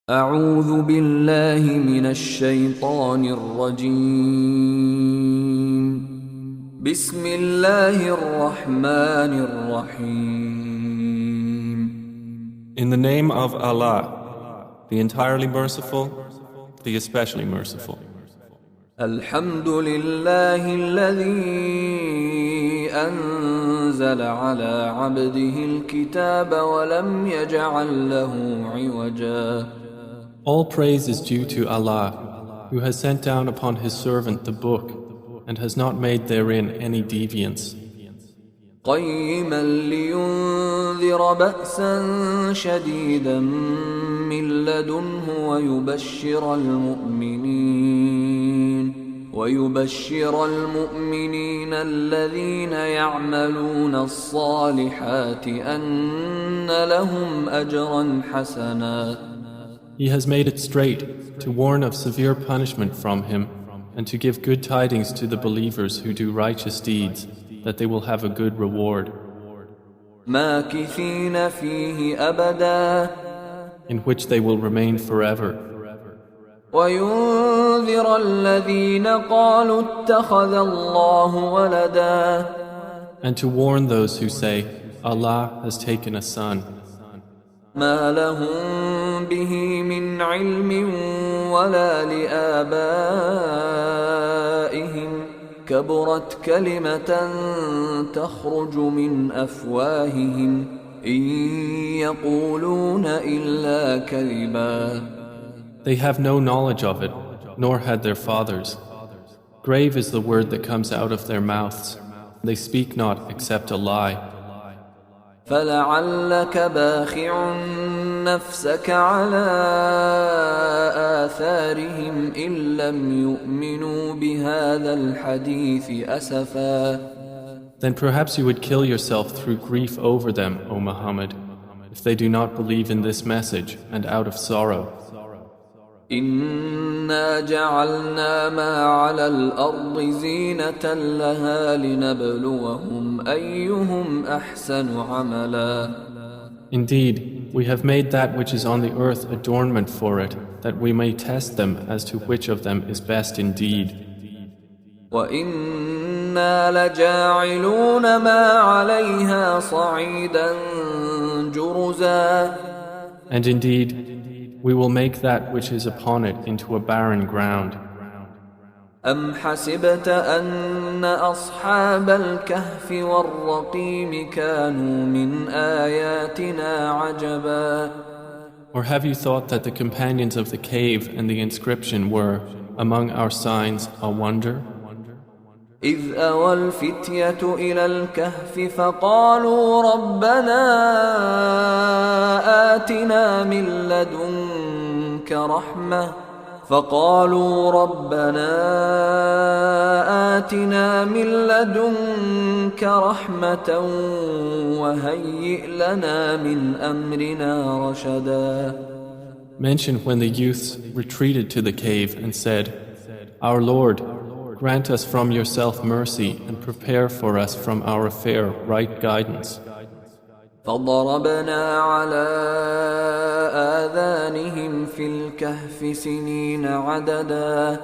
أعوذ بالله من الشيطان الرجيم بسم الله الرحمن الرحيم In the name of Allah, the entirely merciful, the especially merciful. الحمد لله الذي أنزل على عبده الكتاب ولم يجعل له عوجا All praise is due to Allah, who has sent down upon His servant the book and has not made therein any deviance. قيما لينذر بأسا شديدا من لدنه ويبشر المؤمنين الذين يعملون الصالحات أن لهم أجرا حسنا. He has made it straight to warn of severe punishment from Him and to give good tidings to the believers who do righteous deeds, that they will have a good reward. ماكثين فيه أبدا in which they will remain forever. وينذر الذين قالوا اتخذ الله ولدا And to warn those who say, Allah has taken a son. ما لهم به من علم ولا لآبائهم كبرت كلمة تخرج من أفواههم إن يقولون إلا كذبا. They have no knowledge of it, nor had their fathers. Grave is the word that comes out of their mouths. They speak not except a lie. فلعلك باخع نفسك على آثارهم إن لم يؤمنوا بهذا الحديث أسفا. Then perhaps you would kill yourself through grief over them, O Muhammad, if they do not believe in this message and out of sorrow. إنا جعلنا ما على الأرض زينة لها لنبلوهم أيهم أحسن عملا. Indeed, we have made that which is on the earth adornment for it, that we may test them as to which of them is best indeed. وإنا لجاعلون ما عليها صعيدا جرزا. And indeed, we will make that which is upon it into a barren ground. أم حسبت أن أصحاب الكهف والرقيم كانوا من آياتنا عجبا. Or have you thought that the companions of the cave and the inscription were, among our signs, a wonder? إذ أوى الفتية إلى الكهف فقالوا ربنا آتنا من لدنك رحمة وهيئ لنا من أمرنا رشدا. Mention when the youths retreated to the cave and said, Our Lord, grant us from yourself mercy and prepare for us from our affair right guidance. فضربنا على آذانهم في الكهف سنين عددا.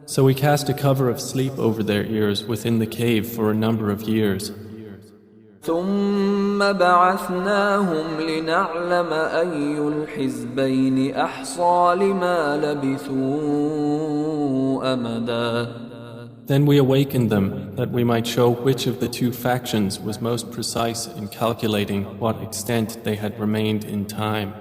So we cast a cover of sleep over their ears within the cave for a number of years. ثم بعثناهم لنعلم أي الحزبين أحصى لما لبثوا أمدا. Then we awakened them that we might show which of the two factions was most precise in calculating what extent they had remained in time.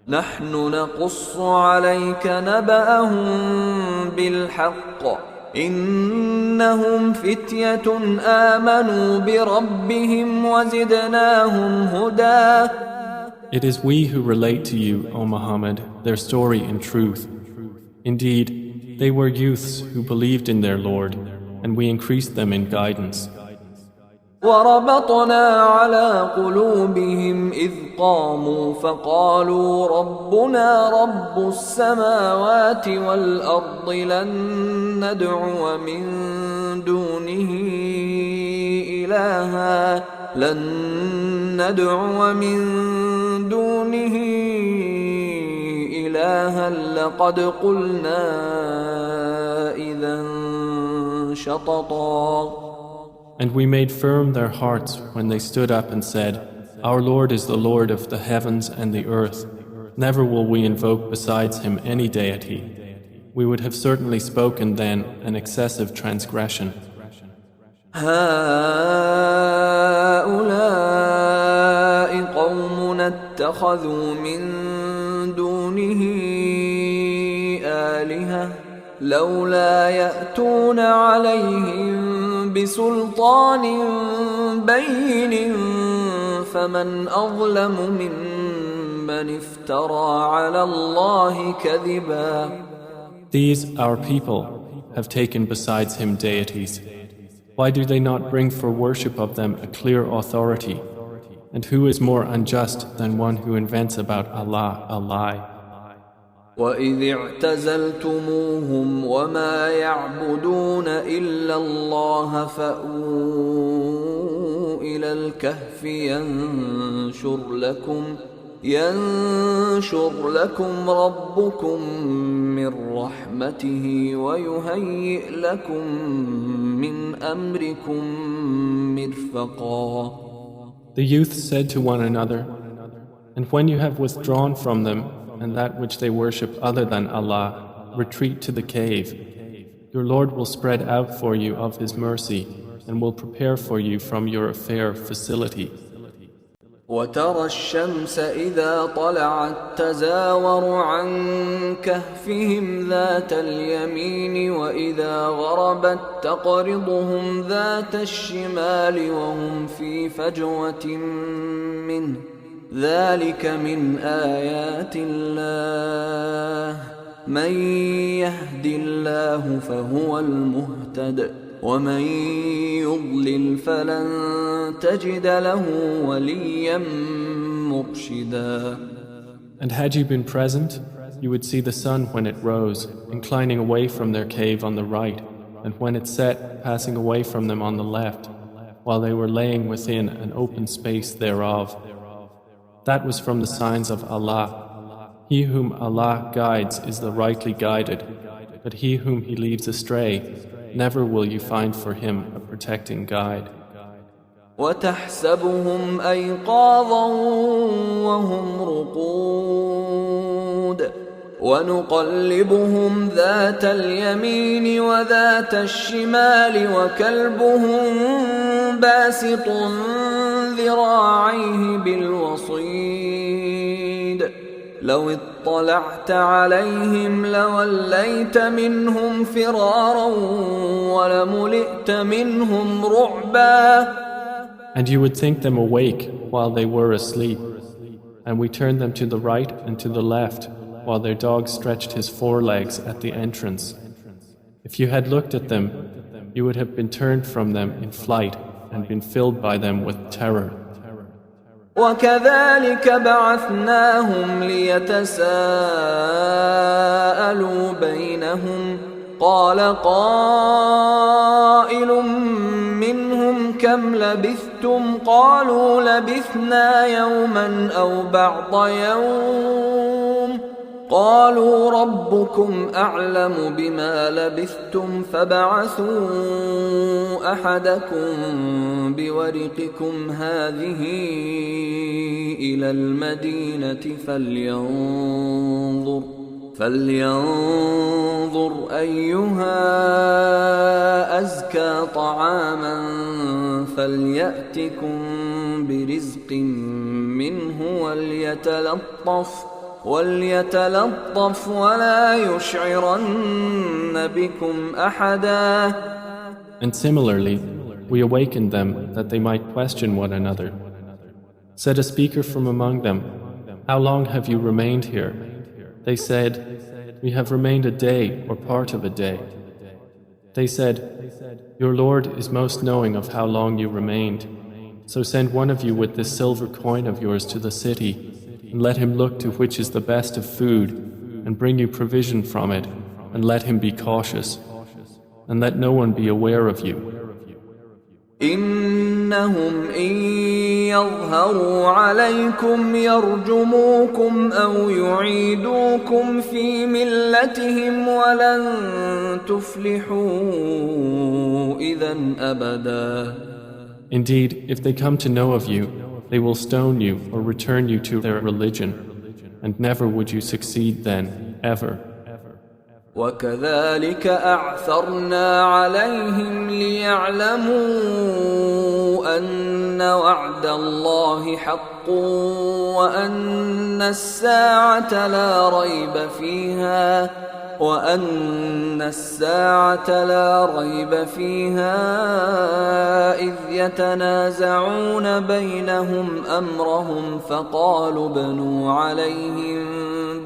نحن نقص عليك نبأهم بالحق إنهم فتية آمنوا بربهم وزدناهم هدى. It is we who relate to you, O Muhammad, their story in truth. Indeed, they were youths who believed in their Lord, and we increased them in guidance. وربطنا على قلوبهم إذ قاموا فقالوا ربنا رب السماوات والأرض لن ندعو من دونه إلها لقد قلنا إذا شططا. And we made firm their hearts when they stood up and said, Our Lord is the Lord of the heavens and the earth. Never will we invoke besides him any deity. We would have certainly spoken then an excessive transgression. هؤلاء قومنا اتخذوا من دونه آلهة لولا يأتون عليهم بسلطان بين فمن أظلم ممن افترى على الله كذبا. These, our people, have taken besides him deities. Why do they not bring for worship of them a clear authority? And who is more unjust than one who invents about Allah a lie? وَإِذِ اعْتَزَلْتُمُوهُمْ وَمَا يَعْبُدُونَ إِلَّا اللَّهَ فَأْوُوا إِلَى الْكَهْفِ ينشر لكم ربكم من رحمته ويهيئ لكم من أمركم مرفقا. The youth said to one another, And when you have withdrawn from them and that which they worship other than Allah, retreat to the cave. Your Lord will spread out for you of His mercy and will prepare for you from your affair facility. وترى الشمس إذا طلعت تزاور عن كهفهم ذات اليمين وإذا غربت تقرضهم ذات الشمال وهم في فجوة منه ذلك من آيات الله من يهد الله فهو المهتد ومن يضلل فلن تجد له وليا مرشدا. And had you been present, you would see the sun when it rose, inclining away from their cave on the right, and when it set, passing away from them on the left, while they were laying within an open space thereof. That was from the signs of Allah. He whom Allah guides is the rightly guided, but he whom He leaves astray, never will you find for him a protecting guide. وتحسبهم أيقاظا وهم رقود ونقلبهم ذات اليمين وذات الشمال وكلبهم باسط ذراعيه بالوصيد لو اطلعت عليهم لوليت منهم فرارا ولملئت منهم رعبا. And you would think them awake while they were asleep, and we turned them to the right and to the left while their dog stretched his forelegs at the entrance. If you had looked at them, you would have been turned from them in flight and been filled by them with terror. وكذلك بعثناهم ليتساءلوا بينهم قال قائل منهم كم لبثتم قالوا لبثنا يوما أو بعض يوم قالوا ربكم أعلم بما لبثتم فابعثوا أحدكم بورقكم هذه إلى المدينة فلينظر أيها أزكى طعاما فليأتكم برزق منه وليتلطف ولا يشعرن بكم أحدا. And similarly, we awakened them that they might question one another. Said a speaker from among them, How long have you remained here? They said, We have remained a day or part of a day. They said, Your Lord is most knowing of how long you remained. So send one of you with this silver coin of yours to the city, and let him look to which is the best of food, and bring you provision from it, and let him be cautious, and let no one be aware of you. إنهم إن يظهروا عليكم يرجموكم أو يعيدوكم في ملتهم ولن تفلحوا إذا أبدا. Indeed, if they come to know of you, they will stone you or return you to their religion, and never would you succeed then, ever. وكذلك أعثرنا عليهم ليعلموا أن وعد الله حق وأن الساعة لا ريب فيها إذ يتنازعون بينهم أمرهم فقالوا ابنوا عليهم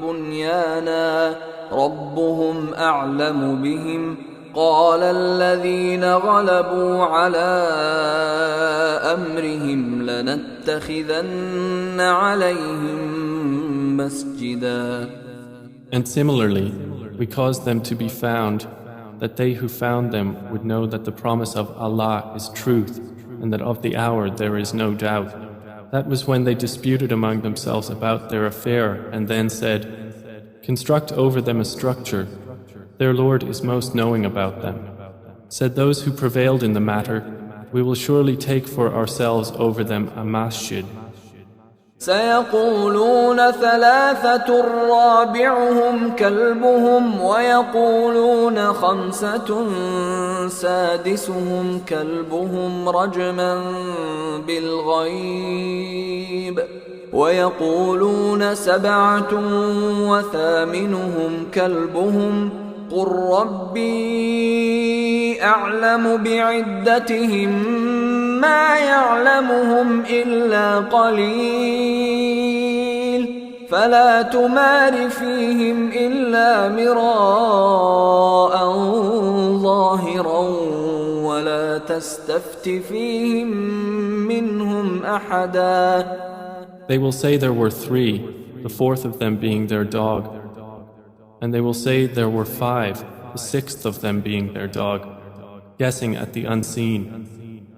بنيانا ربهم أعلم بهم قال الذين غلبوا على أمرهم لنتخذن عليهم مسجدا. And similarly, we caused them to be found, that they who found them would know that the promise of Allah is truth, and that of the hour there is no doubt. That was when they disputed among themselves about their affair, and then said, construct over them a structure. Their Lord is most knowing about them. Said those who prevailed in the matter, we will surely take for ourselves over them a masjid. سيقولون ثلاثة رابعهم كلبهم ويقولون خمسة سادسهم كلبهم رجما بالغيب ويقولون سبعة وثامنهم كلبهم قل ربي أعلم بعدتهم ما يعلمهم إلا قليل فلا تمار فيهم إلا مراء ظاهرا ولا تستفت فيهم منهم أحدا. They will say there were three, the fourth of them being their dog. And they will say there were five, the sixth of them being their dog, guessing at the unseen.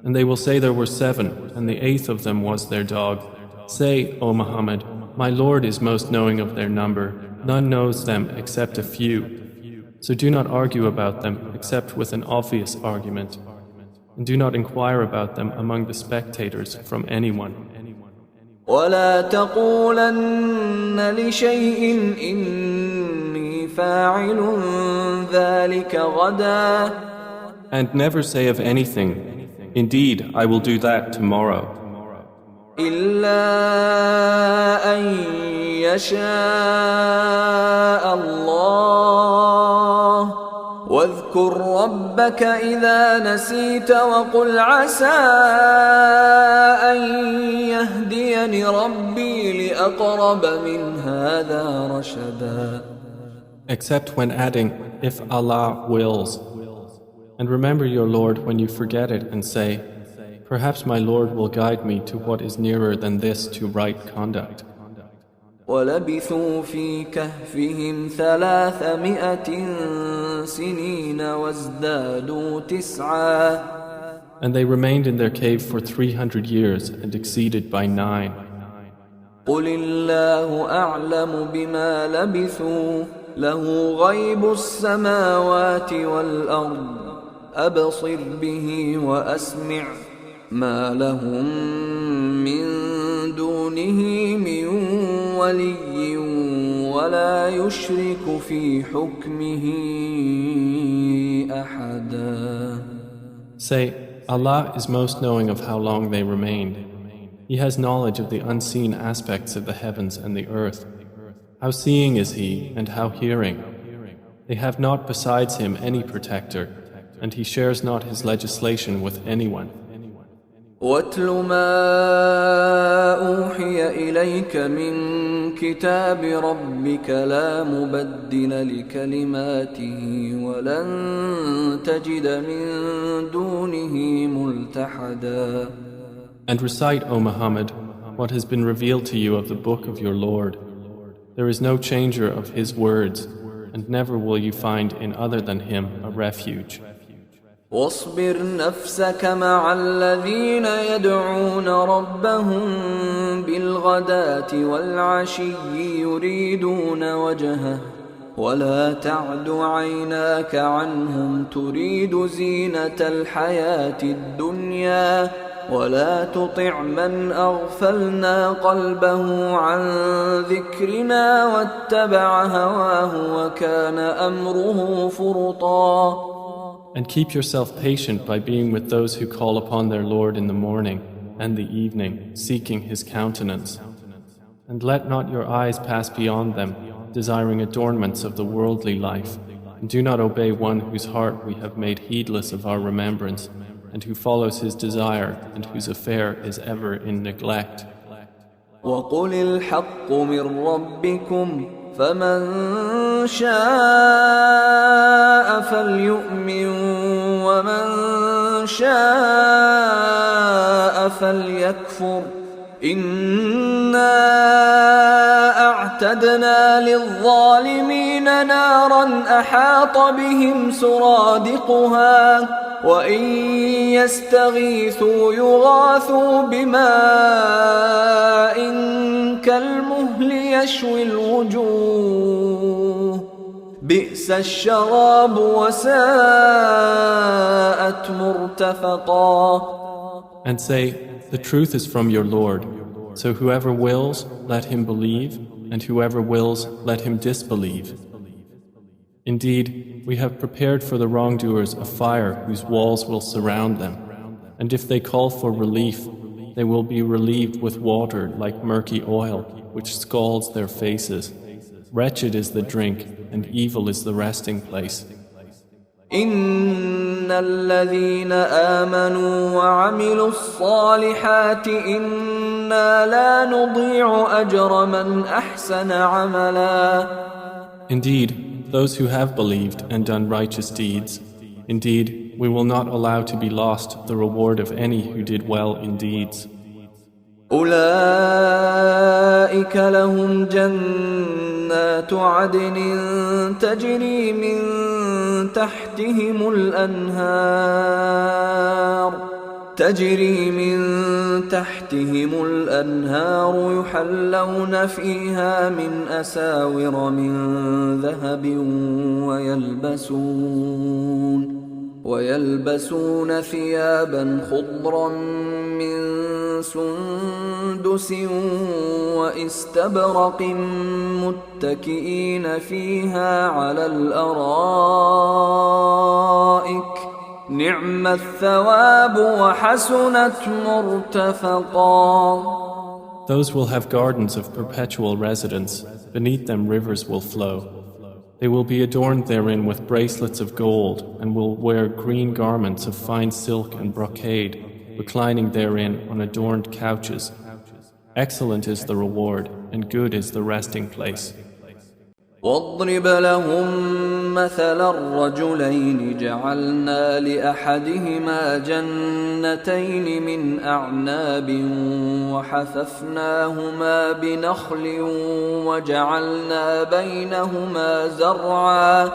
And they will say there were seven, and the eighth of them was their dog. Say, O Muhammad, my Lord is most knowing of their number. None knows them except a few. So do not argue about them except with an obvious argument. And do not inquire about them among the spectators from anyone. ولا تقولن لشيء إني فاعل ذلك غدا. And never say of anything, indeed, I will do that tomorrow. إلا أن يشاء الله واذكر ربك إذا نسيت وقل عسى أن يهديني ربي لأقرب من هذا رشدا. Except when adding, if Allah wills. And remember your Lord when you forget it and say, perhaps my Lord will guide me to what is nearer than this to right conduct. ولبثوا في كهفهم 300 سنين وازدادوا 9. And they remained in their cave for 300 years and exceeded by 9. قل الله أعلم بما لبثوا له غيب السماوات والأرض أبصر به وأسمع ما لهم من دونه من ولي ولا يشرك في حكمه أحدا. Say, Allah is most knowing of how long they remained. He has knowledge of the unseen aspects of the heavens and the earth. How seeing is He and how hearing. They have not besides Him any protector, and He shares not His legislation with anyone. وَاتْلُ مَا أُوحِيَ إِلَيْكَ مِنْ كِتَابِ رَبِّكَ لَا مُبَدِّلَ لِكَلِمَاتِهِ وَلَنْ تَجِدَ مِنْ دُونِهِ مُلْتَحَدًا. And recite, O Muhammad, what has been revealed to you of the book of your Lord. There is no changer of His words, and never will you find in other than Him a refuge. واصبر نفسك مع الذين يدعون ربهم بالغداة والعشي يريدون وجهه ولا تعد عيناك عنهم تريد زينة الحياة الدنيا ولا تطع من أغفلنا قلبه عن ذكرنا واتبع هواه وكان أمره فرطا. And keep yourself patient by being with those who call upon their Lord in the morning and the evening, seeking His countenance. And let not your eyes pass beyond them, desiring adornments of the worldly life, and do not obey one whose heart we have made heedless of our remembrance, and who follows his desire, and whose affair is ever in neglect. وَقُلِ الْحَقُّ مِنْ رَبِّكُمْ فَمَنْ شَاءَ فَلْيُؤْمِنْ وَمَنْ شَاءَ فَلْيَكْفُرْ إِنَّا أَعْتَدْنَا لِلظَّالِمِينَ نَارًا أَحَاطَ بِهِمْ سُرَادِقُهَا وَإِنْ يَسْتَغِيثُوا يُغَاثُوا بِمَاءٍ كَالْمُهْلِ يَشْوِي الْوُجُوهَ بِئْسَ الشَّرَابُ وَسَاءَتْ مُرْتَفَقًا. And say, the truth is from your Lord, so whoever wills, let him believe, and whoever wills, let him disbelieve. Indeed, we have prepared for the wrongdoers a fire whose walls will surround them, and if they call for relief, they will be relieved with water like murky oil, which scalds their faces. Wretched is the drink, and evil is the resting place. إن الذين آمنوا وعملوا الصالحات إنا لا نضيع أجر من أحسن عملا. Indeed, those who have believed and done righteous deeds, indeed, we will not allow to be lost the reward of any who did well in deeds. أولئك لهم جنات عدن تجري من تحتهم الأنهار يحلون فيها من أساور من ذهب ويلبسون ثيابا خضرا من سندس واستبرق متكئين فيها على الأرائك نعم الثواب وحسنت مرتفقا. Those will have gardens of perpetual residence, beneath them rivers will flow. They will be adorned therein with bracelets of gold and will wear green garments of fine silk and brocade, reclining therein on adorned couches. Excellent is the reward and good is the resting place. واضرب لهم مثل الرجلين جعلنا لأحدهما جنتين من أعناب وحففناهما بنخل وجعلنا بينهما زرعا.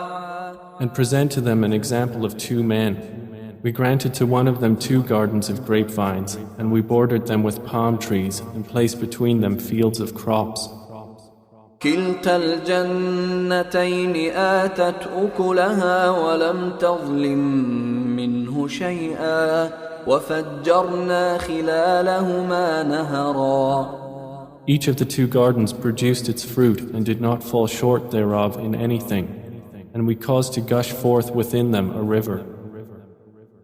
And present to them an example of two men. We granted to one of them 2 gardens of grapevines, and we bordered them with palm trees and placed between them fields of crops. كلتا الجنتين آتت أكلها ولم تظلم منه شيئا وفجرنا خلالهما نهرا. Each of the 2 gardens produced its fruit and did not fall short thereof in anything, and we caused to gush forth within them a river.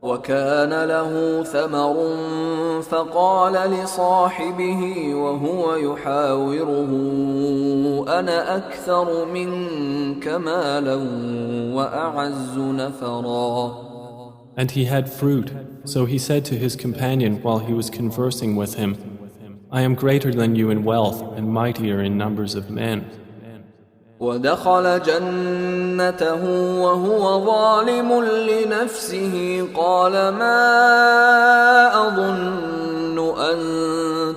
وكان له ثمر فقال لصاحبه وهو يحاوره أنا أكثر منك مالا وأعز نفرا. And he had fruit, so he said to his companion while he was conversing with him, I am greater than you in wealth and mightier in numbers of men. ودخل جنته وهو ظالم لنفسه قال ما أظن أن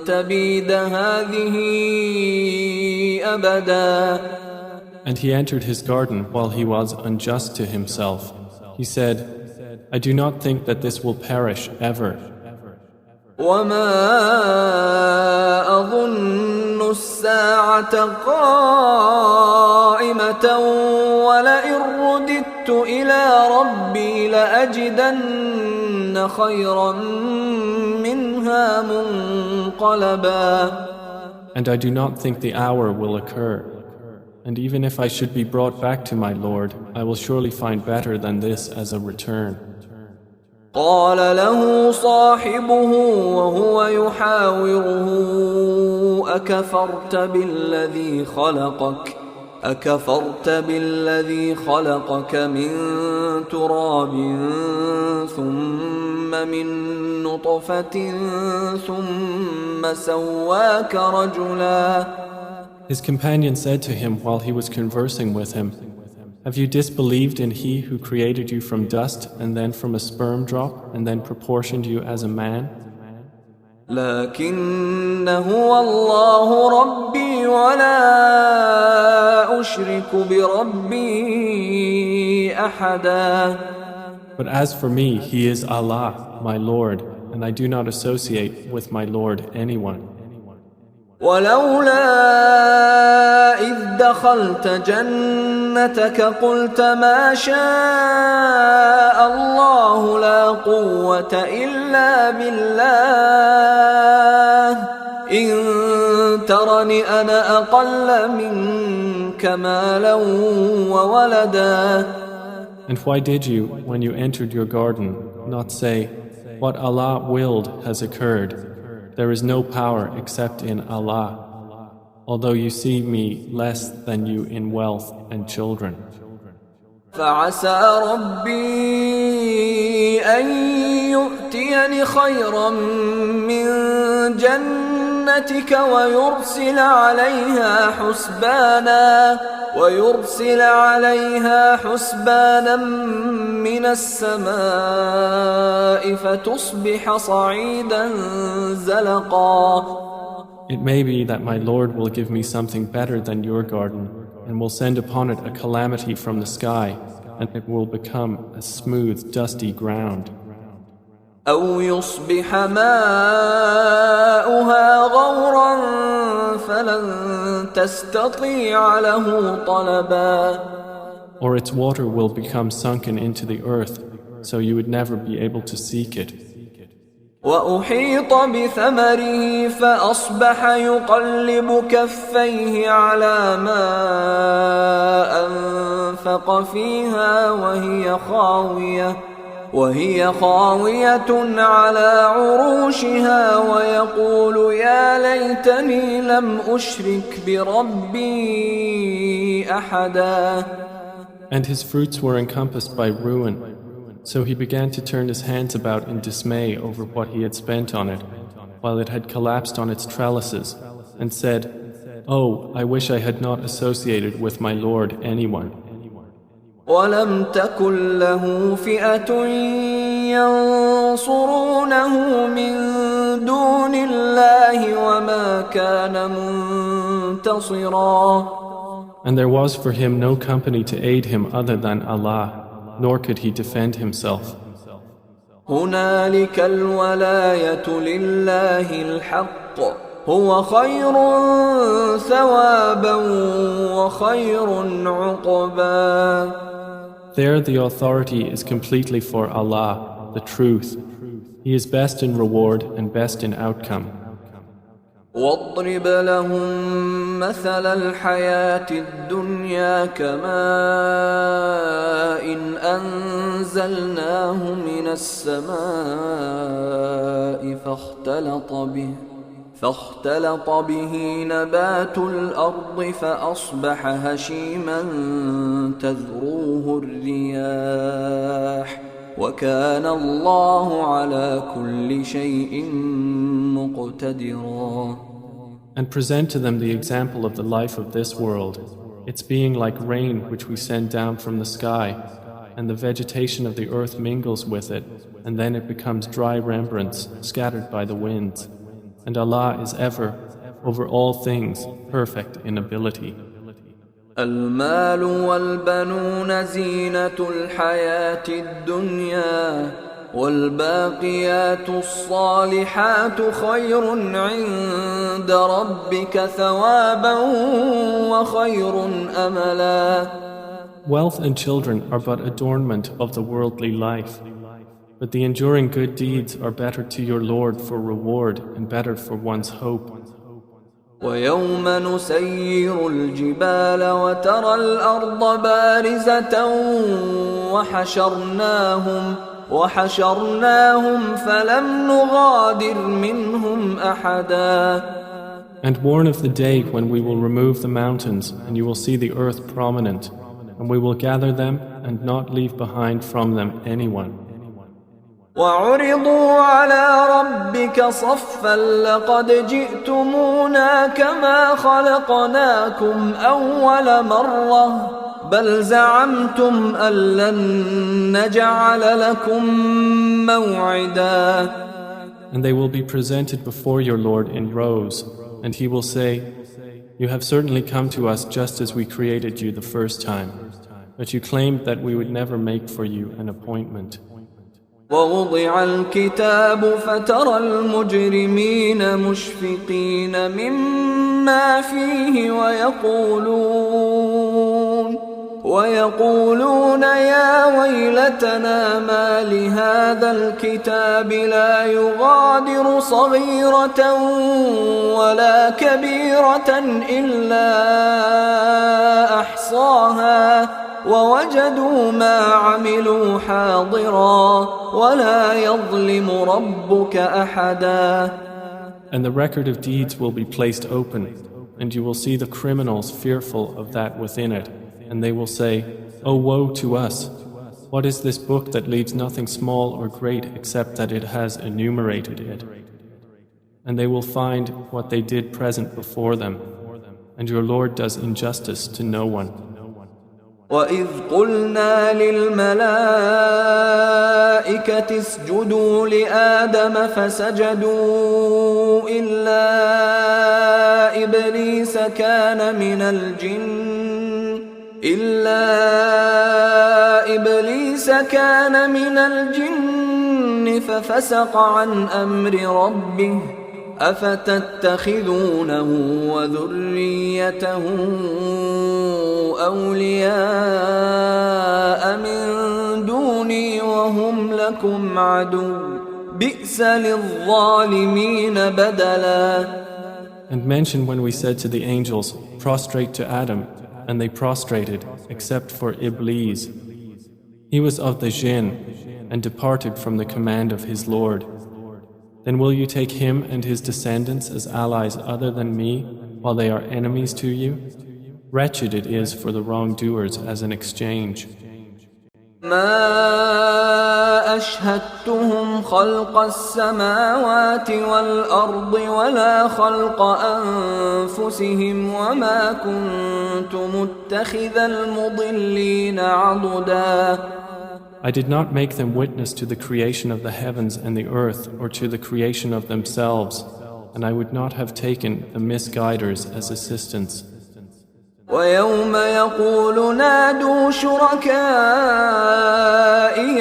تبيد هذه أبدا. And he entered his garden while he was unjust to himself. He said, I do not think that this will perish ever. وما أظن الساعة قائمة ولئن رددت إلى ربي لأجدن خيرا منها منقلبا. And I do not think the hour will occur. And even if I should be brought back to my Lord, I will surely find better than this as a return. قال له صاحبه وهو يحاوره أكفرت بالذي خلقك من تراب ثم من نطفة ثم سواك رجلا. His companion said to him while he was conversing with him, Have you disbelieved in He who created you from dust and then from a sperm drop and then proportioned you as a man? لكن هو الله ربي ولا أشرك بربي أحدا. But as for me, He is Allah, my Lord, and I do not associate with my Lord anyone. ولولا إذ دخلت جنتك قلت ما شاء الله لا قوة إلا بالله إن ترني أنا أقل منك مالا وولدا. And why did you, when you entered your garden, not say, What Allah willed has occurred? There is no power except in Allah, although you see me less than you in wealth and children. فعسى ربي أن يؤتيني خيرا من جنتك ويرسل عليها حسبانا من السماء فتصبح صعيدا زلقا. It may be that my Lord will give me something better than your garden and will send upon it a calamity from the sky, and it will become a smooth, dusty ground. أو يصبح ماؤها غورا فلن تستطيع له طلبا. Or its water will become sunken into the earth, so you would never be able to seek it. وأحيط بثمره فأصبح يقلب كفيه على ما أنفق فيها وهي خاوية على عروشها ويقول يا ليتني لم أشرك بربي أحدا. And his fruits were encompassed by ruin, so he began to turn his hands about in dismay over what he had spent on it, while it had collapsed on its trellises, and said, Oh, I wish I had not associated with my Lord anyone. ولم تكن له فئة ينصرونه من دون الله وما كان منتصرا. And there was for him no company to aid him other than Allah, nor could he defend himself. هنالك الولاية لله الحق هو خير ثوابا وخير عقبا. There the authority is completely for Allah, the truth. He is best in reward and best in outcome. واضرب لهم مثل الحياة الدنيا كماء أنزلناه من السماء فاختلط به نبات الأرض فأصبح هشيما تذروه الرياح وكان الله على كل شيء مقتدرا. And present to them the example of the life of this world, its being like rain which we send down from the sky, and the vegetation of the earth mingles with it, and then it becomes dry rembrandts scattered by the winds. And Allah is ever, over all things, perfect in ability. المال والبنون زينة الحياة الدنيا والباقيات الصالحات خير عند ربك ثوابا وخير أملا. Wealth and children are but adornment of the worldly life, but the enduring good deeds are better to your Lord for reward and better for one's hope. ويوم نسير الجبال وترى الأرض بارزة وحشرناهم فلم نغادر منهم أحدا. And warn of the day when we will remove the mountains and you will see the earth prominent, and we will gather them and not leave behind from them anyone. وعرضوا على ربك صفا لقد جئتمونا كما خلقناكم أول مرة بل زعمتم أن لن نجعل لكم موعدا. And they will be presented before your Lord in rows, and he will say, You have certainly come to us just as we created you the first time, but you claimed that we would never make for you an appointment. ووضع الكتاب فترى المجرمين مشفقين مما فيه ويقولون يا ويلتنا ما لهذا الكتاب لا يغادر صغيرة ولا كبيرة إلا أحصاها ووجدوا ما عملوا حاضرا ولا يظلم ربك أحدا. And the record of deeds will be placed open, and you will see the criminals fearful of that within it, and they will say, Oh, woe to us! What is this book that leaves nothing small or great except that it has enumerated it? And they will find what they did present before them, and your Lord does injustice to no one. وَإِذْ قُلْنَا لِلْمَلَائِكَةِ اسْجُدُوا لِآدَمَ فَسَجَدُوا إِلَّا إِبْلِيسَ كَانَ مِنَ الْجِنِّ فَفَسَقَ عَنْ أَمْرِ رَبِّهِ أفتتخذونه وذريته أولياء من دوني وهم لكم عدو بئس للظالمين بدلا. And mention when we said to the angels, Prostrate to Adam, and they prostrated, except for Iblis. He was of the jinn, and departed from the command of his Lord. Then will you take him and his descendants as allies other than me, while they are enemies to you? Wretched it is for the wrongdoers as an exchange. ما أشهدتهم خلق السماوات والأرض ولا خلق أنفسهم وما كنت متخذ المضلين عضدا. I did not make them witness to the creation of the heavens and the earth or to the creation of themselves, and I would not have taken the misguiders as assistants. ويوم يقول نادوا شركائي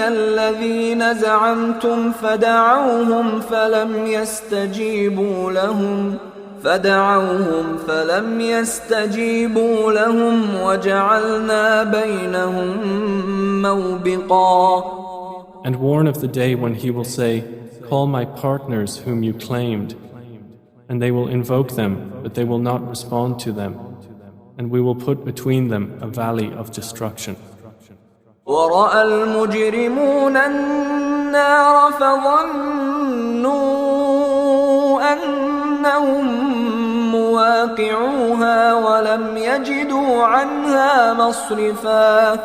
الذين زعمتم فدعوهم فلم يستجيبوا لهم وجعلنا بينهم موبقا. And warn of the day when he will say, Call my partners whom you claimed, and they will invoke them, but they will not respond to them, and we will put between them a valley of destruction. ورأى المجرمون النار فظنوا أنهم مواقعوها ولم يجدوا عنها مصرفا.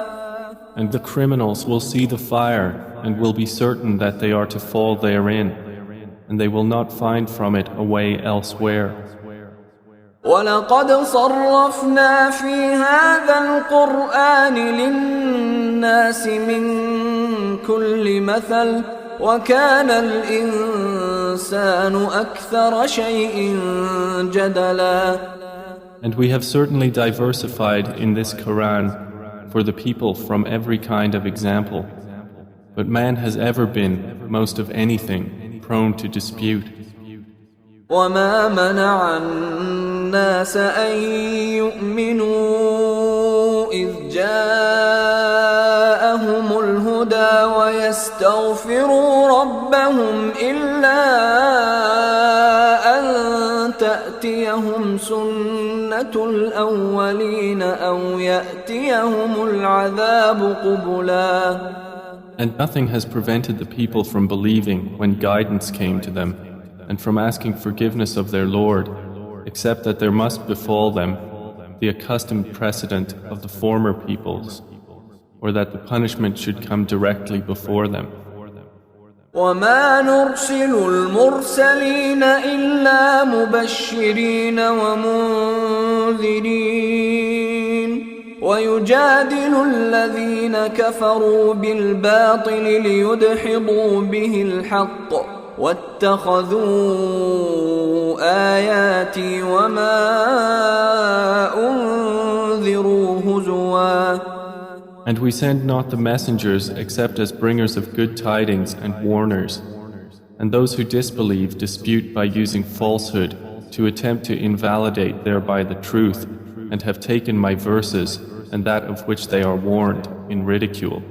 And the criminals will see the fire and will be certain that they are to fall therein, and they will not find from it a way elsewhere. وَلَقَدْ صَرَّفْنَا فِي هَذَا الْقُرْآنِ لِلنَّاسِ مِنْ كُلِّ مَثَلٍ وَكَانَ الْإِنسَانُ أَكْثَرَ شَيْءٍ جَدَلًا. And we have certainly diversified in this Quran for the people from every kind of example. But man has ever been, most of anything, prone to dispute. وما منع الناس أن يؤمنوا إذ جاءهم الهدى ويستغفروا ربهم إلا أن تأتيهم سنة الأولين أو يأتيهم العذاب قبلا. And nothing has prevented the people from believing when guidance came to them, and from asking forgiveness of their Lord, except that there must befall them the accustomed precedent of the former peoples, or that the punishment should come directly before them. وما نرسل المرسلين إلا مبشرين ومنذرين ويجادل الذين كفروا بالباطل ليدحضوا به الحق واتخذوا آياتي وما أنذروا هزوا. And we send not the messengers except as bringers of good tidings and warners. And those who disbelieve dispute by using falsehood to attempt to invalidate thereby the truth, and have taken my verses and that of which they are warned in ridicule.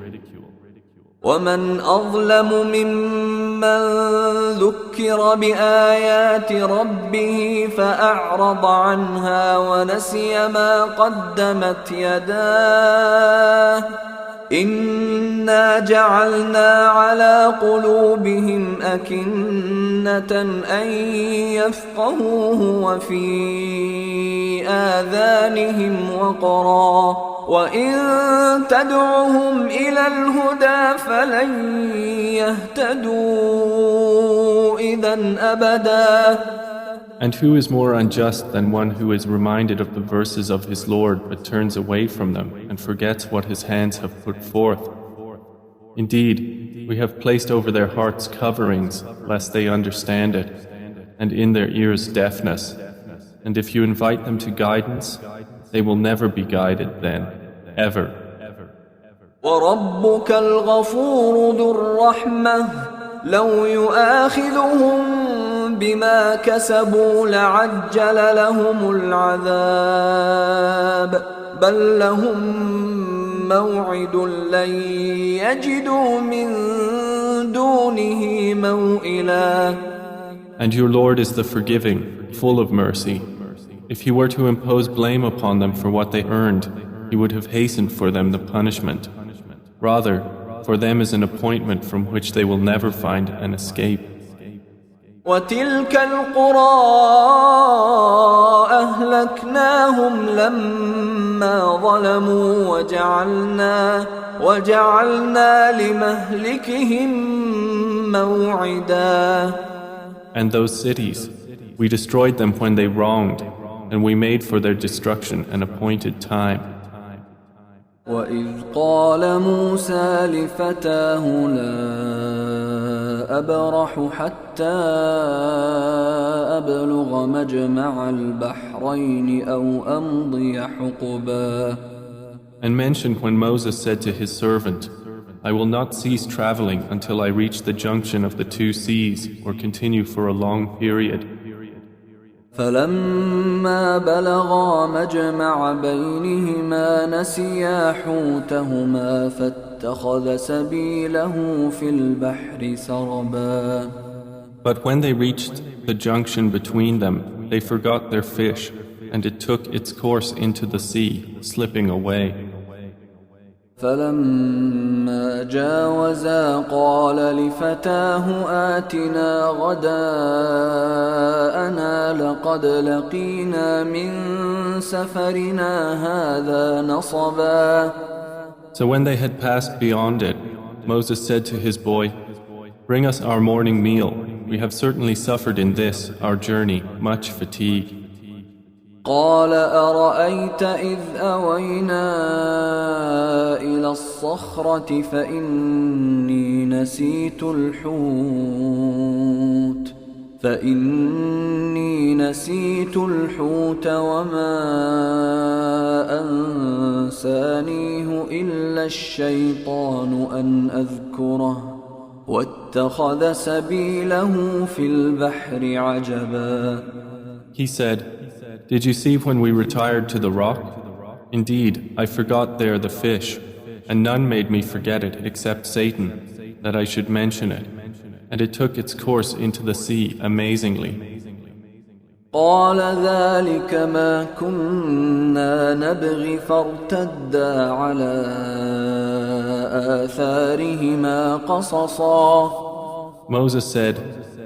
ومن أظلم ممن ذكر بآيات ربه فأعرض عنها ونسي ما قدمت يداه إنا جعلنا على قلوبهم أكنة أن يفقهوه وفي آذانهم وقرا وإن تدعهم إلى الهدى فلن يهتدوا إذا أبدا. And who is more unjust than one who is reminded of the verses of his Lord but turns away from them and forgets what his hands have put forth? Indeed, we have placed over their hearts coverings lest they understand it, and in their ears deafness. And if you invite them to guidance, they will never be guided then, ever. وَرَبُّكَ الْغَفُورُ ذُو الرَّحْمَةِ لَوْ يُؤَاخِذُهُم بما كسبوا لعجل لهم العذاب بل لهم موعد لن يجدوا من دونه موئلا. And your Lord is the forgiving, full of mercy. If he were to impose blame upon them for what they earned, he would have hastened for them the punishment. Rather, for them is an appointment from which they will never find an escape. وتلك القرى أهلكناهم لما ظلموا وجعلنا لمهلكهم موعدا. And those cities, we destroyed them when they wronged, and we made for their destruction an appointed time. وإذ قال موسى لفتاه لا أبرح حتى أبلغ مجمع البحرين أو أمضي حقبا. And mentioned when Moses said to his servant, I will not cease traveling until I reach the junction of the two seas or continue for a long period. فلما بلغا مجمع بينهما نسيا حوتهما فاتخذ سبيله في البحر سربا. But when they reached the junction between them, they forgot their fish, and it took its course into the sea, slipping away. فلما جاوزا قال لفتاه آتنا غداءنا لقد لقينا من سفرنا هذا نصبا. So when they had passed beyond it, Moses said to his boy, Bring us our morning meal. We have certainly suffered in this, our journey, much fatigue. قال أرأيت إذ أوينا إلى الصخرة فإني نسيت الحوت فإني نسيت الحوت وما أنسانيه إلا الشيطان أن أذكره واتخذ سبيله في البحر عجبا. He said, "Did you see when we retired to the rock? Indeed, I forgot there the fish, and none made me forget it except Satan, that I should mention it. And it took its course into the sea amazingly." قال ذلك ما كنا نبغي فارتدا على آثارهما قصصا. Moses said,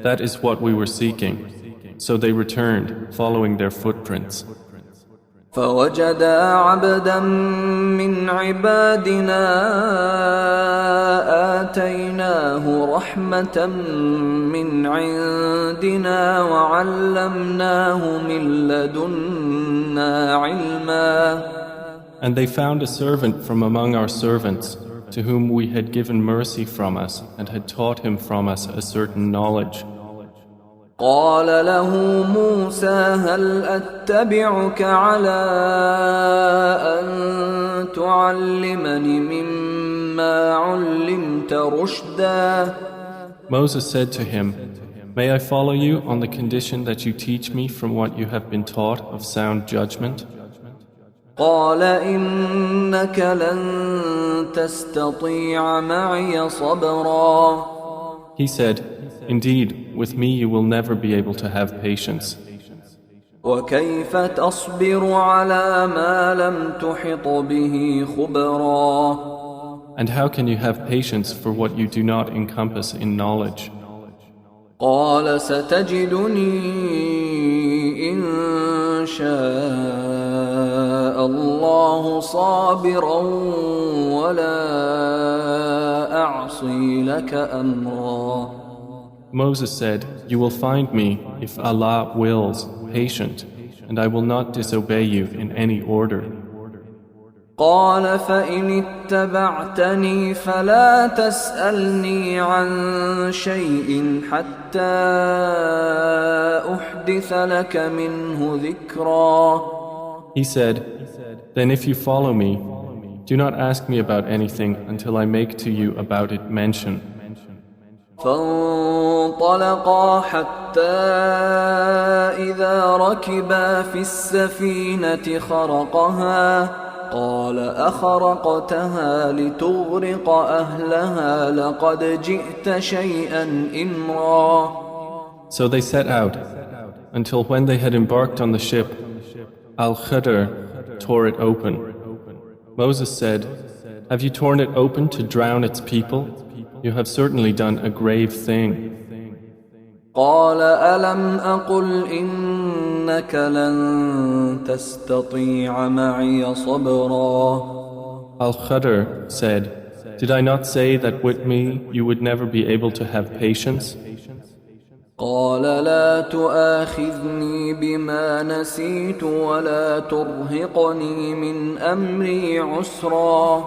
"That is what we were seeking." So they returned, following their footprints. فوجدا عبدا من عبادنا آتيناه رحمة من عندنا وعلمناه من لدنا علما. And they found a servant from among our servants, to whom we had given mercy from us and had taught him from us a certain knowledge. قال له موسى هل أتبعك على أن تعلمني مما علمت رشدا. Moses said to him, "May I follow you on the condition that you teach me from what you have been taught of sound judgment?" قال إنك لن تستطيع معي صبرا. He said, "Indeed, with me you will never be able to have patience. وكيف تصبر على ما لم تحط به خبرا. And how can you have patience for what you do not encompass in knowledge?" قال ستجدني إن شاء الله صابرا ولا أعصي لك أمرا. Moses said, "You will find me, if Allah wills, patient, and I will not disobey you in any order." قال فإن اتبعتني فلا تسألني عن شيء حتى أحدث لك منه ذكرا. He said, "Then if you follow me, do not ask me about anything until I make to you about it mention." فانطلقا حتى إذا ركبا في السفينة خرقها قال أخرقتها لتغرق أهلها لقد جئت شيئا إمرا. So they set out, until when they had embarked on the ship, Al-Khidr tore it open. Moses said, "Have you torn it open to drown its people? You have certainly done a grave thing." قال ألم أقل إنك لن تستطيع معي صبرا. Al-Khidr said, "Did I not say that with me you would never be able to have patience?" قال لا تؤاخذني بما نسيت ولا ترهقني من أمري عسرا.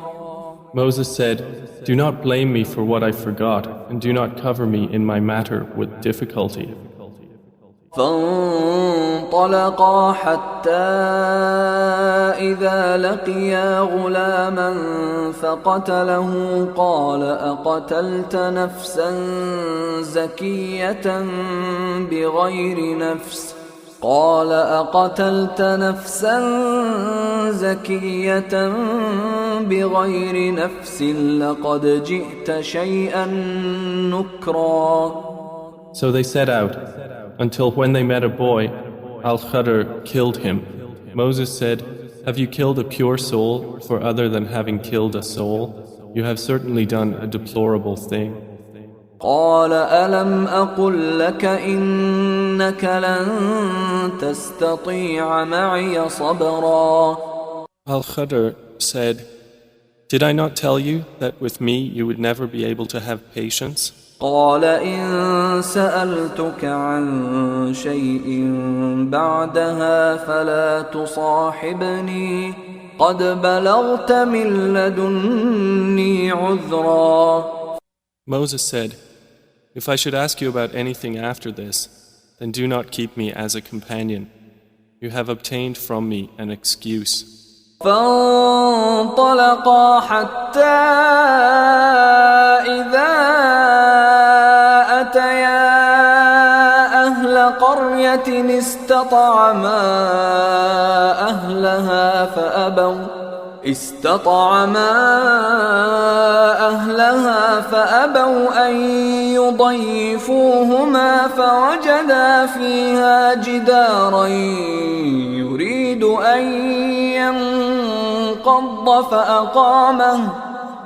Moses said, "Do not blame me for what I forgot, and do not cover me in my matter with difficulty." فانطلقا حتى إذا لقيا غلاما فقتله قال أقتلت نفسا زكية بغير نفس قال أقتلت نفسا زكية بغير نفس لقد جئت شيئا نكرا. So they set out, until when they met a boy, Al-Khidr killed him. Moses said, "Have you killed a pure soul for other than having killed a soul? You have certainly done a deplorable thing." قال ألم أقل لك إنك لن تستطيع معي صبرا. Al-Khidr said, "Did I not tell you that with me you would never be able to have patience?" قال إن سألتك عن شيء بعدها فلا تصاحبني قد بلغت من لدني عذرا. Moses said, "If I should ask you about anything after this, then do not keep me as a companion. You have obtained from me an excuse. فانطلقا حتى إذا أتيا أهل قرية استطعما أهلها فأبوا أن يضيفوهما فوجدا فيها جدارا يريد أن ينقض فأقامه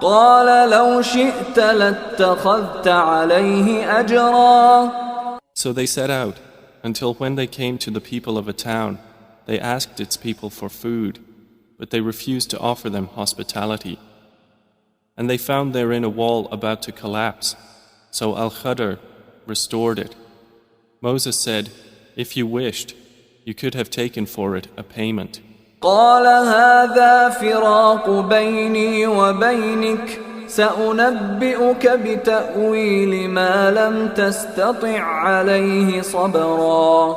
قال لو شئت لاتخذت عليه أجرا. So they set out, until when they came to the people of a town, they asked its people for food, but they refused to offer them hospitality. And they found therein a wall about to collapse, so Al-Khadr restored it. Moses said, if you wished, you could have taken for it a payment. قال هذا فراق بيني وبينك سأنبئك بتأويل ما لم تستطع عليه صبرا.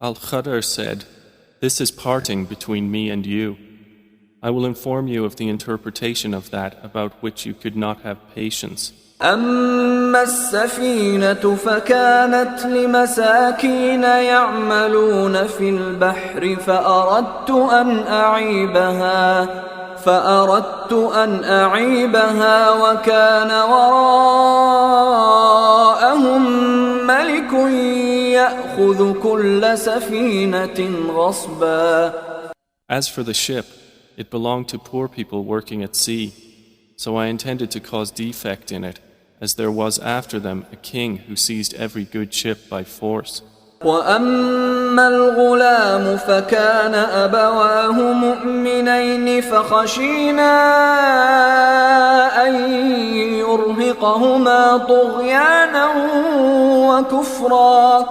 Al-Khadr said, this is parting between me and you. I will inform you of the interpretation of that about which you could not have patience. أما السفينة فكانت لمساكين يعملون في البحر فأردت أن أعيبها وكان وراءهم ملك يأخذ كل سفينة غصبا. As for the ship, it belonged to poor people working at sea, so I intended to cause defect in it, as there was after them a king who seized every good ship by force. وأما الغلام فكان أبواه مؤمنين فخشينا أن يرهقهما طغيانا وكفرا.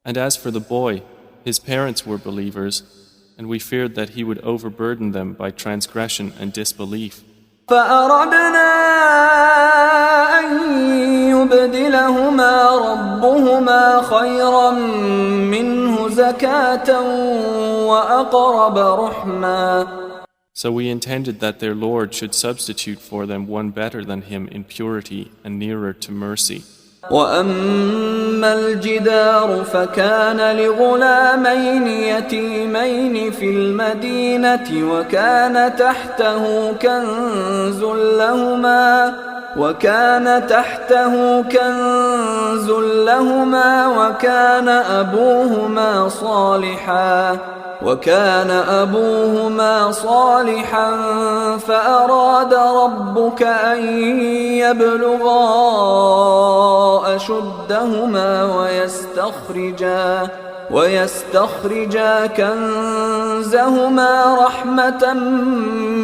And as for the boy, his parents were believers, and we feared that he would overburden them by transgression and disbelief. فأردنا أن يبدلهما ربهما خيرا منه زكاة وأقرب رحما. So we intended that their Lord should substitute for them one better than him in purity and nearer to mercy. وأما الجدار فكان لغلامين يتيمين في المدينة وكان تحته كنز لهما وكان أبوهما صالحا فأراد ربك أن يبلغا أشدهما ويستخرجا كنزهما رحمة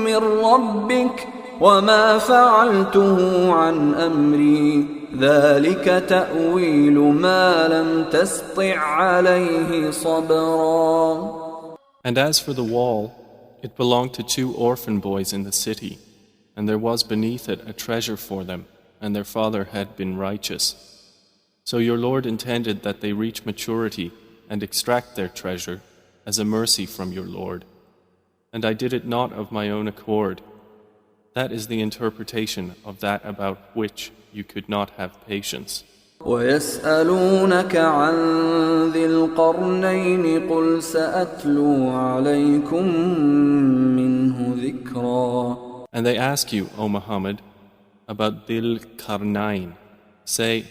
من ربك وما فعلته عن أمري ذلك تأويل ما لم تسطع عليه صبرا. And as for the wall, it belonged to 2 orphan boys in the city, and there was beneath it a treasure for them, and their father had been righteous. So your Lord intended that they reach maturity and extract their treasure as a mercy from your Lord. And I did it not of my own accord. That is the interpretation of that about which you could not have patience. ويسألونك عن ذي القرنين قل سأتلو عليكم منه ذكرا. And they ask you, O Muhammad, about Dhil Qarnayn. Say,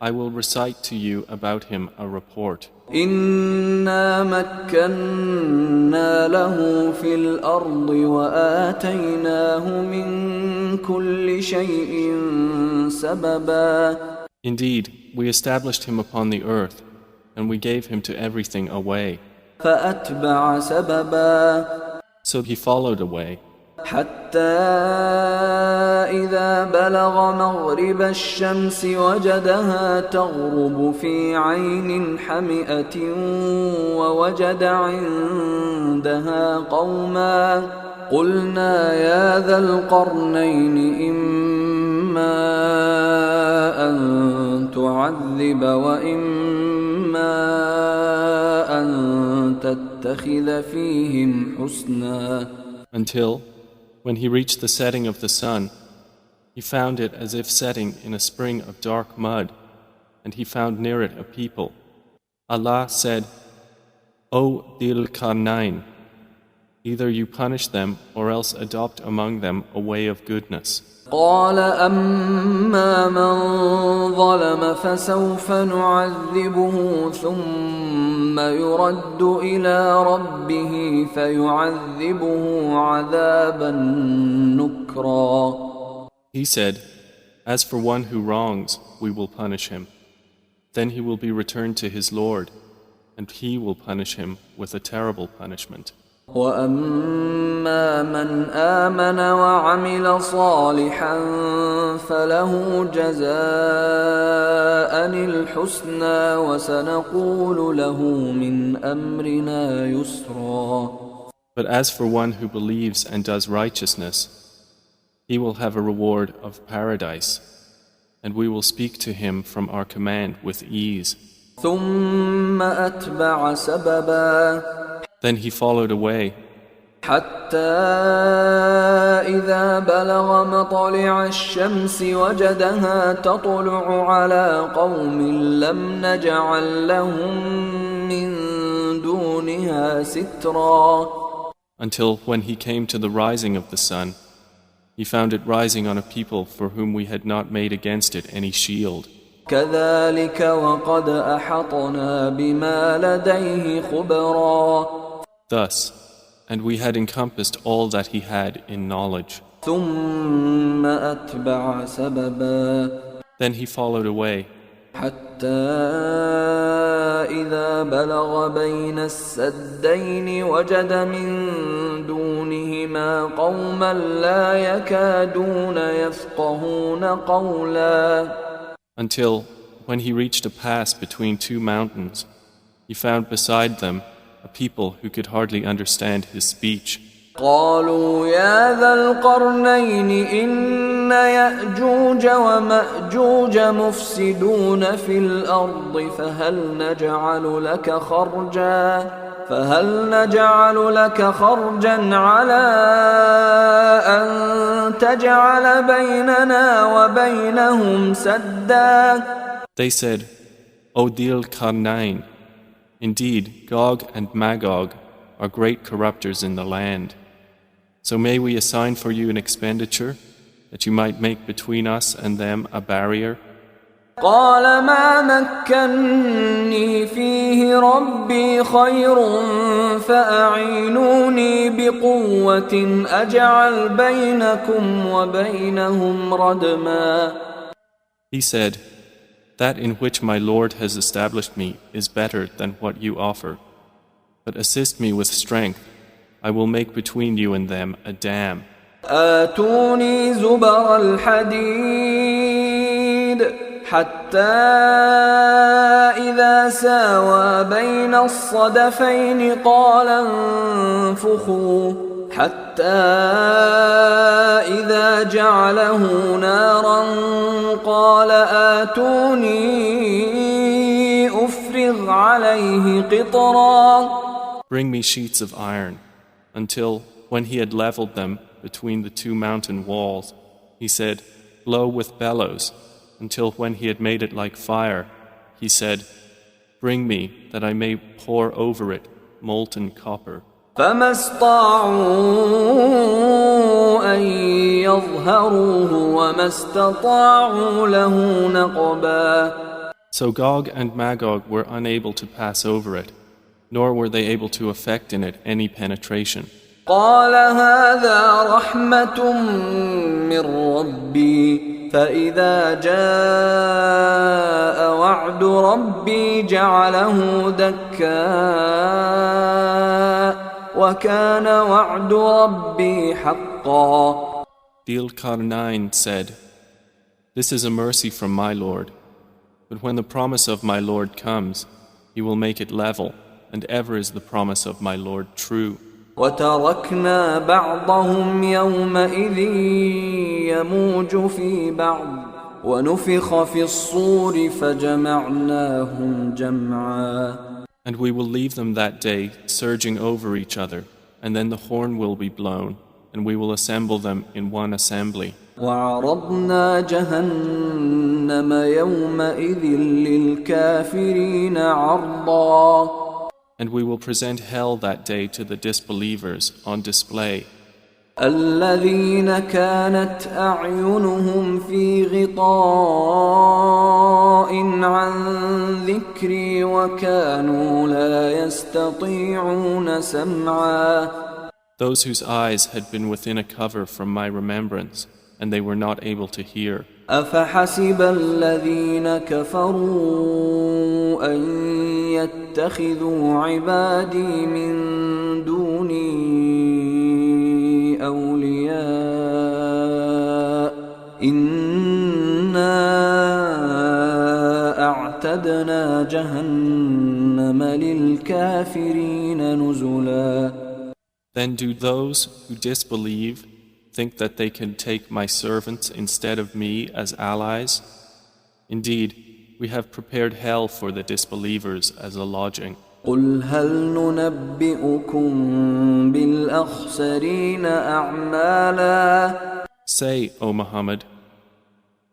I will recite to you about him a report. إنا مكنا له في الأرض وآتيناه من كل شيء سببا. Indeed, we established him upon the earth, and we gave him to everything a way. فأتبع سببا. So he followed a way. حتى إذا بلغ مغرب الشمس وجدها تغرب في عين حمئة ووجد عندها قوما قلنا يا ذا القرنين إما أن تعذب وإما أن تتخذ فيهم حسنا. Until, when he reached the setting of the sun, he found it as if setting in a spring of dark mud, and he found near it a people. Allah said, O Dhil Qarnayn, either you punish them or else adopt among them a way of goodness. قال أما من ظلم فسوف نعذبه ثم يرد إلى ربه فيعذبه عذابا نكرا. He said, As for one who wrongs, we will punish him. Then he will be returned to his Lord, and he will punish him with a terrible punishment. وَأَمَّا مَنْ آمَنَ وَعَمِلَ صَالِحًا فَلَهُ جَزَاءً الْحُسْنَى وَسَنَقُولُ لَهُ مِنْ أَمْرِنَا يُسْرًا. But as for one who believes and does righteousness, he will have a reward of paradise, and we will speak to him from our command with ease. ثُمَّ أَتْبَعَ سَبَبًا. Then he followed away, حتى إذا بلغ مطلع الشمس وجدها تطلع على قوم لم نجعل لهم من دونها سترا. until when he came to the rising of the sun, he found it rising on a people for whom we had not made against it any shield. كذلك وقد أحطنا بما لديه خبرا. Thus, and we had encompassed all that he had in knowledge. ثم أتبع سببا. Then he followed away, حتى إذا بلغ بين السدين وجد من دونهما قوما لا يكادون يفقهون قولا. until, when he reached a pass between two mountains, he found beside them a people who could hardly understand his speech. قالوا يا ذا القرنين إن يأجوج ومأجوج مفسدون في الأرض فهل نجعل لك خرجا على أن تجعل بيننا وبينهم سدا. They said, O Dhil Qarnayn, indeed Gog and Magog are great corruptors in the land. So may we assign for you an expenditure that you might make between us and them a barrier? قال ما مكني فيه ربي خير فأعينوني بقوة أجعل بينكم وبينهم ردما. He said, That in which my Lord has established me is better than what you offer. But assist me with strength, I will make between you and them a dam. آتوني زبر الحديد حتى إذا ساوى بين الصدفين قال انفخوا حتى إذا جعله نارا قال آتوني أفرغ عليه قطرا. Bring me sheets of iron, until, when he had leveled them between the two mountain walls, he said, Blow with bellows, until when he had made it like fire, he said, Bring me, that I may pour over it molten copper. فما استطاعوا أن يظهروه وما استطاعوا له نقبا. So Gog and Magog were unable to pass over it, nor were they able to effect in it any penetration. قال هذا رحمة من ربي فإذا جاء وعد ربي جعله دكا وكان وعد ربي حقا. Dhil Qarnayn said, This is a mercy from my Lord, but when the promise of my Lord comes, he will make it level, and ever is the promise of my Lord true. وتركنا بعضهم يومئذ يموج في بعض ونفخ في الصور فجمعناهم جمعا. And we will leave them that day surging over each other, and then the horn will be blown, and we will assemble them in one assembly. وعرضنا جهنم يومئذ للكافرين عرضا. And we will present hell that day to the disbelievers on display. الذين كانت أعينهم في غطاء عن ذكري وكانوا لا يستطيعون سمعا. Those whose eyes had been within a cover from my remembrance, and they were not able to hear. أفحسب الذين كفروا أن يتخذوا عبادي من دوني أولياء إنا أعتدنا جهنم للكافرين نزلا. Then do those who disbelieve think that they can take my servants instead of me as allies? Indeed, we have prepared hell for the disbelievers as a lodging. قل هل ننبئكم بالأخسرين أعمالا. Say, O Muhammad,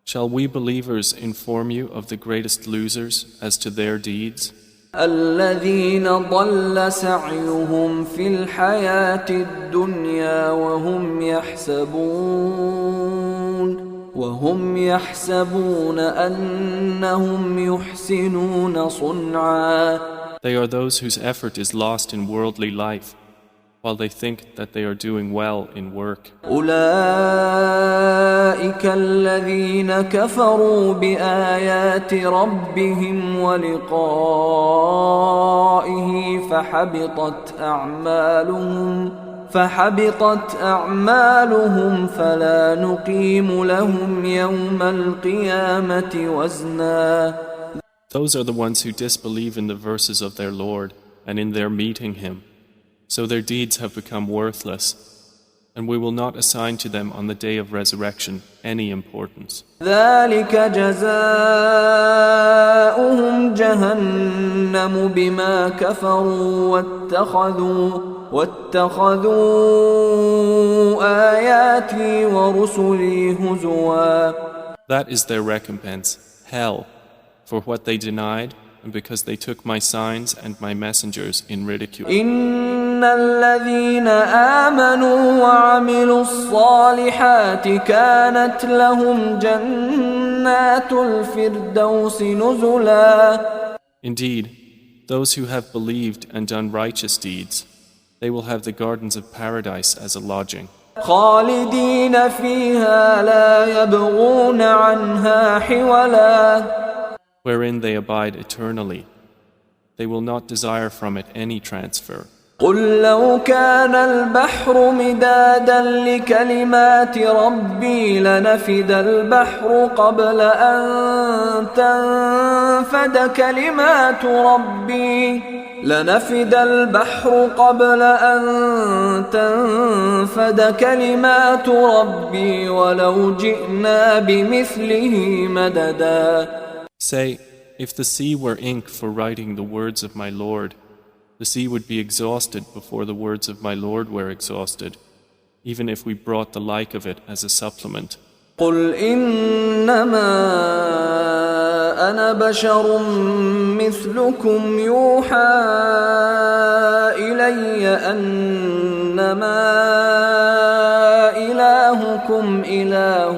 shall we believers inform you of the greatest losers as to their deeds? الذين ضل سعيهم في الحياة الدنيا وهم يحسبون أنهم يحسنون صنعا. They are those whose effort is lost in worldly life, while they think that they are doing well in work. أولئك الذين كفروا بآيات ربهم ولقائه فحبطت أعمالهم فلا نقيم لهم يوم القيامة وزنا. Those are the ones who disbelieve in the verses of their Lord and in their meeting Him. So their deeds have become worthless, and we will not assign to them on the day of resurrection any importance. ذلك جزاؤهم جهنم بما كفروا واتخذوا آياتي ورسلي هزوا. That is their recompense, hell, for what they denied and because they took my signs and my messengers in ridicule. إن الذين آمنوا وعملوا الصالحات كانت لهم جنات الفردوس نزلا. Indeed, those who have believed and done righteous deeds, they will have the gardens of paradise as a lodging. خالدين فيها لا يبغون عنها حولا. Wherein they abide eternally. They will not desire from it any transfer. قل لو كان البحر مدادا لكلمات ربي لنفد البحر قبل أن تنفد كلمات ربي ولو جئنا بمثله مددا. Say, if the sea were ink for writing the words of my Lord, the sea would be exhausted before the words of my Lord were exhausted, even if we brought the like of it as a supplement. قل إنما أنا بشر مثلكم يوحى إلي أنما إلهكم إله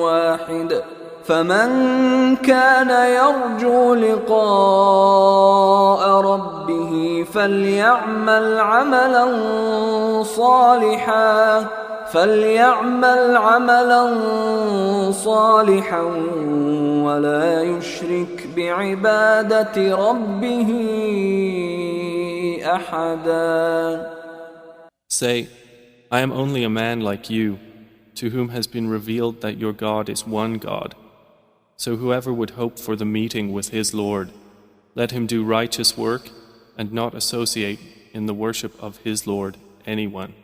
واحد فمن كان يرجو لقاء ربه فليعمل عملا صالحا ولا يشرك بعبادة ربه أحدا. Say, I am only a man like you, to whom has been revealed that your God is one God. So whoever would hope for the meeting with his Lord, let him do righteous work and not associate in the worship of his Lord anyone.